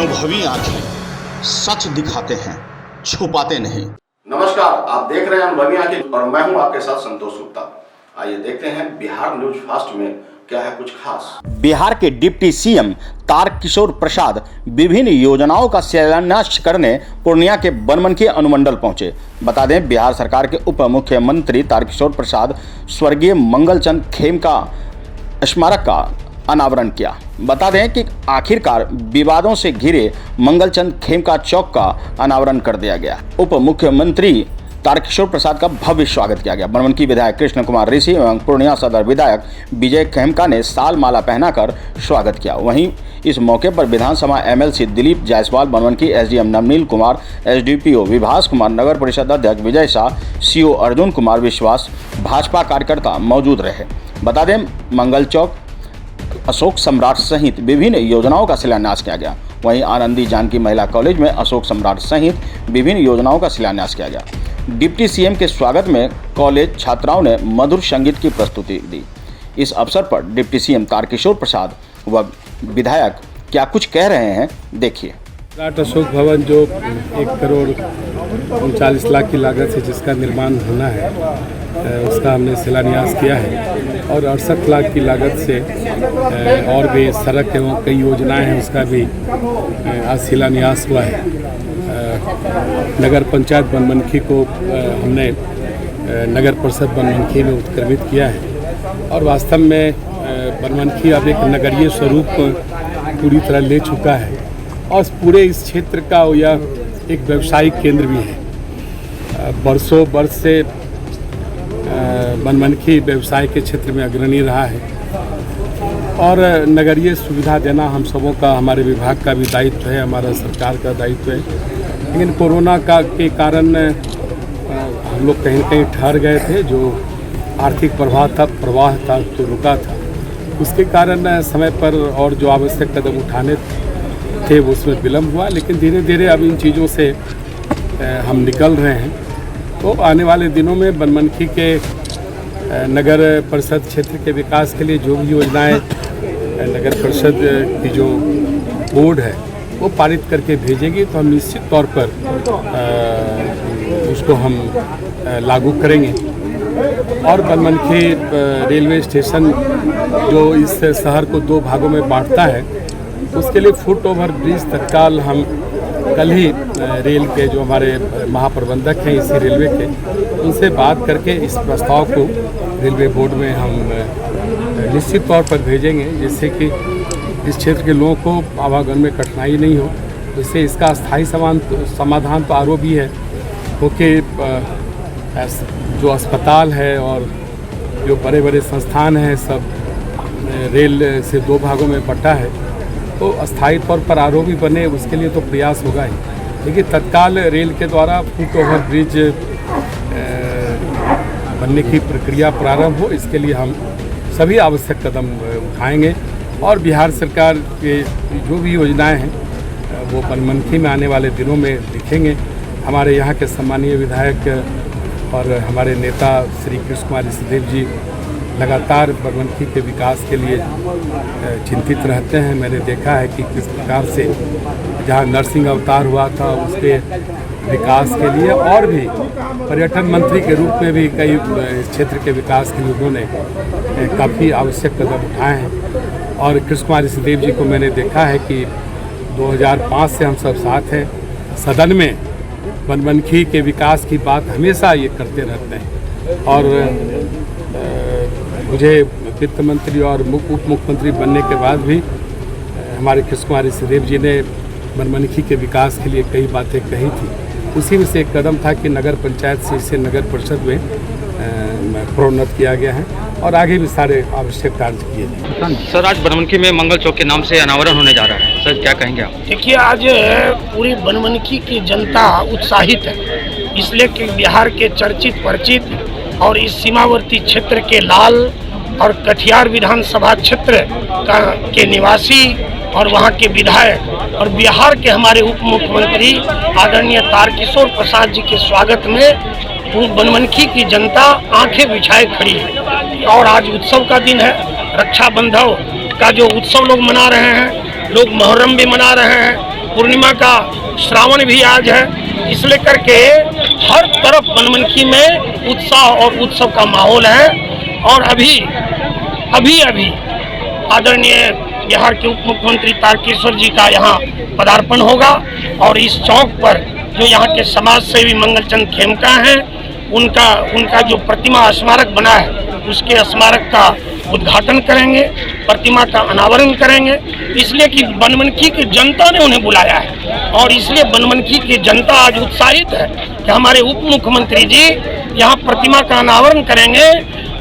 अनुभवी आंखें सच दिखाते हैं, छुपाते नहीं। नमस्कार, आप देख रहे हैं अनुभवी आंखें और मैं हूं आपके साथ संतोष गुप्ता। आइए देखते हैं बिहार न्यूज फास्ट में क्या है कुछ खास। बिहार के डिप्टी सीएम तारकिशोर प्रसाद विभिन्न योजनाओं का शिलान्यास करने पूर्णिया के बनमनखी अनुमंडल पहुंचे। बता दें, बिहार सरकार के उप मुख्यमंत्री तारकिशोर प्रसाद स्वर्गीय मंगलचंद खेमका स्मारक का अनावरण किया। बता दें कि आखिरकार विवादों से घिरे मंगलचंद खेमका चौक का अनावरण कर दिया गया। उप मुख्यमंत्री तारकिशोर प्रसाद का भव्य स्वागत किया गया। बनमनखी विधायक कृष्ण कुमार ऋषि एवं पूर्णिया सदर विधायक विजय खेमका ने साल माला पहनाकर स्वागत किया। वहीं इस मौके पर विधानसभा MLC Dilip Jaiswal, Banmankhi SDM Navneel Kumar, SDPO Vibhas Kumar, नगर परिषद अध्यक्ष विजय शाह, सीओ अर्जुन कुमार विश्वास, भाजपा कार्यकर्ता मौजूद रहे। बता दें, मंगल चौक, अशोक सम्राट सहित विभिन्न योजनाओं का शिलान्यास किया गया। वहीं आनंदी जानकी महिला कॉलेज में अशोक सम्राट सहित विभिन्न योजनाओं का शिलान्यास किया गया। डिप्टी सीएम के स्वागत में कॉलेज छात्राओं ने मधुर संगीत की प्रस्तुति दी। इस अवसर पर डिप्टी सीएम तारकिशोर प्रसाद व विधायक क्या कुछ कह रहे हैं, देखिए। अशोक भवन जो 1,39,00,000 की लागत से जिसका निर्माण होना है, उसका हमने शिलान्यास किया है और 68 लाख की लागत से और भी सड़क एवं कई योजनाएं हैं, उसका भी आज शिलान्यास हुआ है। नगर पंचायत बनमनखी को हमने नगर परिषद बनमनखी में उत्क्रमित किया है और वास्तव में बनमनखी अब एक नगरीय स्वरूप पूरी तरह ले चुका है और पूरे इस क्षेत्र का यह एक व्यावसायिक केंद्र भी है। बरसों वर्ष से बनमनखी व्यवसाय के क्षेत्र में अग्रणी रहा है और नगरीय सुविधा देना हम सबों का, हमारे विभाग का भी दायित्व है, हमारा सरकार का दायित्व है। लेकिन कोरोना के कारण हम लोग कहीं न कहीं ठहर गए थे। जो आर्थिक प्रवाह था तो रुका था, उसके कारण समय पर और जो आवश्यक कदम उठाने थे वो उसमें विलम्ब हुआ। लेकिन धीरे धीरे अब इन चीज़ों से हम निकल रहे हैं। तो आने वाले दिनों में बनमनखी के नगर परिषद क्षेत्र के विकास के लिए जो भी योजनाएं नगर परिषद की जो बोर्ड है वो पारित करके भेजेगी, तो हम निश्चित तौर पर उसको हम लागू करेंगे। और बनमनखी रेलवे स्टेशन जो इस शहर को 2 भागों में बांटता है, उसके लिए फुट ओवर ब्रिज तत्काल हम कल ही रेल के जो हमारे महाप्रबंधक हैं इसी रेलवे के, उनसे बात करके इस प्रस्ताव को रेलवे बोर्ड में हम निश्चित तौर पर भेजेंगे, जिससे कि इस क्षेत्र के लोगों को आवागमन में कठिनाई नहीं हो। इससे इसका स्थायी समाधान तो आरो भी है, क्योंकि जो अस्पताल है और जो बड़े बड़े संस्थान हैं सब रेल से 2 भागों में बंटा है, तो अस्थायी तौर पर आरो भी बने, उसके लिए तो प्रयास होगा ही। लेकिन तत्काल रेल के द्वारा फुट ओवर ब्रिज बनने की प्रक्रिया प्रारंभ हो, इसके लिए हम सभी आवश्यक कदम उठाएंगे। और बिहार सरकार के जो भी योजनाएं हैं वो बनमनखी में आने वाले दिनों में दिखेंगे। हमारे यहाँ के सम्मानीय विधायक और हमारे नेता श्री कृष्ण कुमार ऋषिदेव जी लगातार बनमनखी के विकास के लिए चिंतित रहते हैं। मैंने देखा है कि किस प्रकार से जहाँ नरसिंह अवतार हुआ था उसके विकास के लिए और भी पर्यटन मंत्री के रूप में भी कई क्षेत्र के विकास के लिए उन्होंने काफ़ी आवश्यक कदम उठाए हैं। और कृष्ण कुमार ऋषिदेव जी को मैंने देखा है कि 2005 से हम सब साथ हैं, सदन में बनमनखी के विकास की बात हमेशा ये करते रहते हैं। और मुझे वित्त मंत्री और उप मुख्यमंत्री बनने के बाद भी हमारे कृष्ण कुमार ऋषिदेव जी ने बनमनखी के विकास के लिए कई बातें कही थी। उसी में से एक कदम था कि नगर पंचायत से इसे नगर परिषद में प्रोन्नत किया गया है और आगे भी सारे आवश्यक कार्य किए जाएंगे। सर, आज बनमनखी में मंगल चौक के नाम से अनावरण होने जा रहा है, सर क्या कहेंगे आप? देखिए, आज पूरी बनमनखी की जनता उत्साहित है, इसलिए कि बिहार के चर्चित परिचित और इस सीमावर्ती क्षेत्र के लाल और कटिहार विधानसभा क्षेत्र के निवासी और वहाँ के विधायक और बिहार के हमारे उप मुख्यमंत्री आदरणीय तारकिशोर प्रसाद जी के स्वागत में बनमनखी की जनता आंखें बिछाए खड़ी है। और आज उत्सव का दिन है, रक्षाबंधन का जो उत्सव लोग मना रहे हैं, लोग मुहर्रम भी मना रहे हैं पूर्णिमा का श्रावण भी आज है, इसलिए करके हर तरफ बनमनखी में उत्साह और उत्सव का माहौल है। और अभी आदरणीय बिहार के उप मुख्यमंत्री तारकेश्वर जी का यहाँ पदार्पण होगा और इस चौक पर जो यहाँ के समाज सेवी मंगलचंद खेमका हैं, उनका जो प्रतिमा स्मारक बना है उसके स्मारक का उद्घाटन करेंगे, प्रतिमा का अनावरण करेंगे, इसलिए कि बनमनखी की जनता ने उन्हें बुलाया है। और इसलिए बनमनखी की जनता आज उत्साहित है कि हमारे उप मुख्यमंत्री जी यहाँ प्रतिमा का अनावरण करेंगे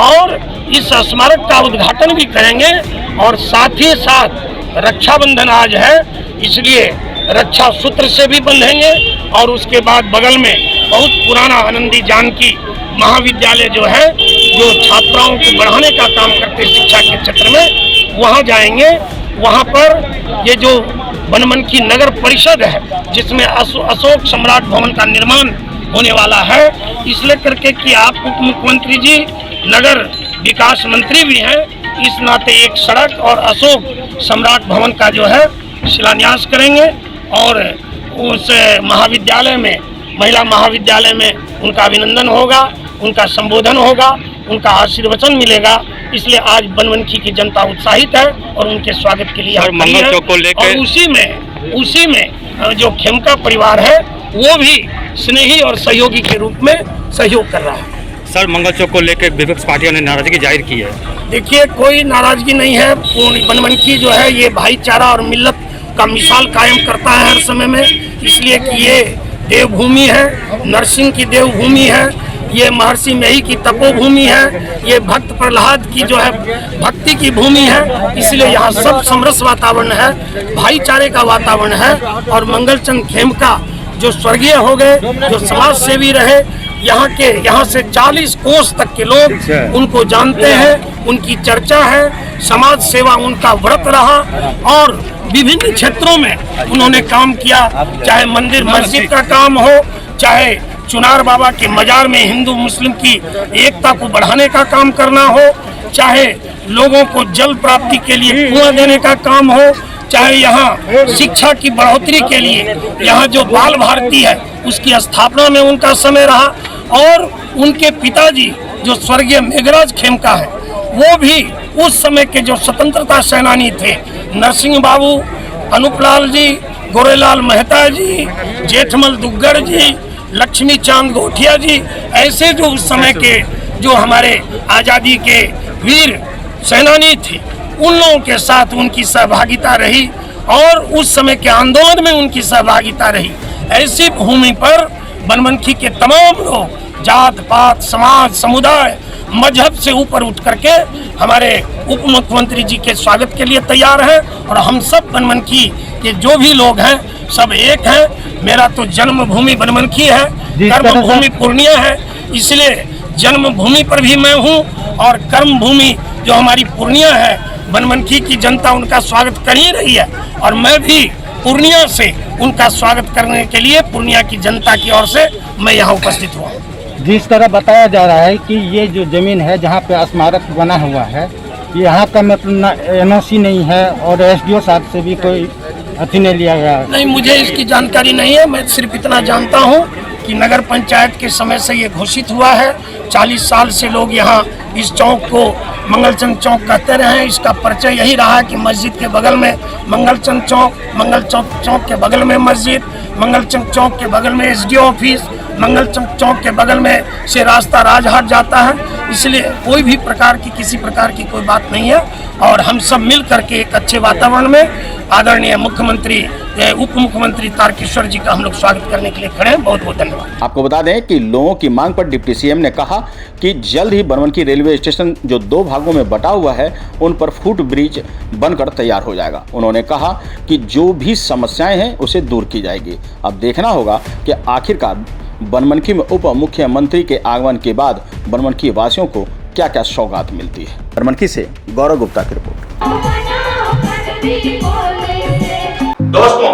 और इस स्मारक का उद्घाटन भी करेंगे। और साथ ही साथ रक्षाबंधन आज है, इसलिए रक्षा सूत्र से भी बंधेंगे। और उसके बाद बगल में बहुत पुराना आनंदी जानकी महाविद्यालय जो है, जो छात्राओं को बढ़ाने का काम करते शिक्षा के क्षेत्र में, वहाँ जाएंगे। वहाँ पर ये जो बनमनखी नगर परिषद है, जिसमें अशोक सम्राट भवन का निर्माण होने वाला है, इसलिए करके कि आप उप मुख्यमंत्री जी नगर विकास मंत्री भी हैं, इस नाते एक सड़क और अशोक सम्राट भवन का जो है शिलान्यास करेंगे। और उस महाविद्यालय में, महिला महाविद्यालय में उनका अभिनंदन होगा, उनका संबोधन होगा, उनका आशीर्वचन मिलेगा। इसलिए आज बनमनखी की जनता उत्साहित है और उनके स्वागत के लिए मंगल चौक को लेकर, और उसी में जो खेमका परिवार है वो भी स्नेही और सहयोगी के रूप में सहयोग कर रहा है। सर, मंगल चौक को लेकर विपक्ष पार्टियों ने नाराजगी जाहिर की है। देखिए, कोई नाराजगी नहीं है। बनमनखी जो है ये भाईचारा और मिल्लत का मिसाल कायम करता है हर समय में, इसलिए कि ये देवभूमि है, नरसिंह की देवभूमि है, ये महर्षि मेही की तपोभूमि है, ये भक्त प्रहलाद की जो है भक्ति की भूमि है। इसलिए यहाँ सब समरस वातावरण है, भाईचारे का वातावरण है। और मंगलचंद खेमका जो स्वर्गीय हो गए, जो समाज सेवी रहे, यहाँ से 40 कोस तक के लोग उनको जानते हैं, उनकी चर्चा है, समाज सेवा उनका व्रत रहा और विभिन्न क्षेत्रों में उन्होंने काम किया, चाहे मंदिर मस्जिद का काम हो, चाहे चुनार बाबा के मजार में हिंदू मुस्लिम की एकता को बढ़ाने का काम करना हो, चाहे लोगों को जल प्राप्ति के लिए कुआं देने का काम हो, चाहे यहाँ शिक्षा की बढ़ोतरी के लिए यहाँ जो बाल भारती है उसकी स्थापना में उनका समय रहा। और उनके पिताजी जो स्वर्गीय मेघराज खेमका है, वो भी उस समय के जो स्वतंत्रता सेनानी थे, नरसिंह बाबू, अनूपलाल जी, गोरेलाल मेहता जी, जेठमल दुग्गड़ जी, लक्ष्मी चांद गोठिया जी, ऐसे जो उस समय के जो हमारे आज़ादी के वीर सेनानी थे, उन लोगों के साथ उनकी सहभागिता रही और उस समय के आंदोलन में उनकी सहभागिता रही। ऐसी भूमि पर बनमनखी के तमाम लोग जात पात समाज समुदाय मजहब से ऊपर उठ करके हमारे उप मुख्यमंत्री जी के स्वागत के लिए तैयार हैं। और हम सब बनमनखी के जो भी लोग हैं सब एक हैं। मेरा तो जन्मभूमि बनमनखी है, कर्मभूमि पूर्णिया है, इसलिए जन्मभूमि पर भी मैं हूँ और कर्म भूमि जो हमारी पूर्णिया है, बनमनखी की जनता उनका स्वागत कर ही रही है। और मैं भी पूर्णिया से उनका स्वागत करने के लिए पूर्णिया की जनता की ओर से मैं यहाँ उपस्थित हुआ। जिस तरह बताया जा रहा है कि ये जो जमीन है जहाँ पे स्मारक बना हुआ है, यहाँ का मतलब NOC नहीं है और SDO साहब से भी कोई अति नहीं लिया गया। नहीं, मुझे इसकी जानकारी नहीं है। मैं सिर्फ इतना जानता हूँ कि नगर पंचायत के समय से ये घोषित हुआ है। 40 साल से लोग यहाँ इस चौक को मंगलचंद चौक कहते रहे हैं। इसका परिचय यही रहा कि मस्जिद के बगल में मंगलचंद चौक के बगल में मस्जिद, मंगलचंद चौक के बगल में SDO ऑफिस, मंगलचंद चौक के बगल में से रास्ता राजहाट जाता है। इसलिए कोई भी प्रकार की किसी प्रकार की कोई बात नहीं है। और हम सब मिल करके एक अच्छे वातावरण में आदरणीय मुख्यमंत्री उप मुख्यमंत्री तारकेश्वर जी का हम लोग स्वागत करने के लिए खड़े हैं। बहुत बहुत धन्यवाद। आपको बता दें कि लोगों की मांग पर डिप्टी CM ने कहा कि जल्द ही बनमनखी रेलवे स्टेशन जो 2 भागों में बटा हुआ है उन पर फुट ब्रिज बनकर तैयार हो जाएगा। उन्होंने कहा कि जो भी समस्याएं हैं उसे दूर की जाएगी। अब देखना होगा कि आखिरकार बनमनखी में उप मुख्यमंत्री के आगमन के बाद बनमनखी वासियों को क्या क्या सौगात मिलती है। बनमनखी से गौरव गुप्ता की रिपोर्ट। दोस्तों,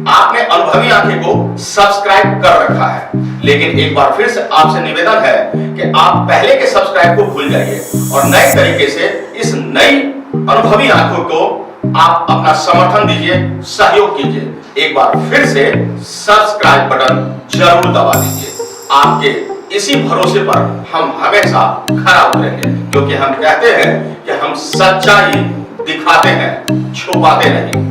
आपने अनुभवी आंखें को सब्सक्राइब कर रखा है, लेकिन एक बार फिर से आपसे निवेदन है कि आप पहले के सब्सक्राइब को भूल जाइए और नए तरीके से इस नई अनुभवी आंखों को आप अपना समर्थन दीजिए, सहयोग कीजिए। एक बार फिर से सब्सक्राइब बटन जरूर दबा दीजिए। आपके इसी भरोसे पर हम हमेशा खरा उतरेंगे, क्योंकि हम कहते हैं कि हम सच्चाई दिखाते हैं, छुपाते नहीं।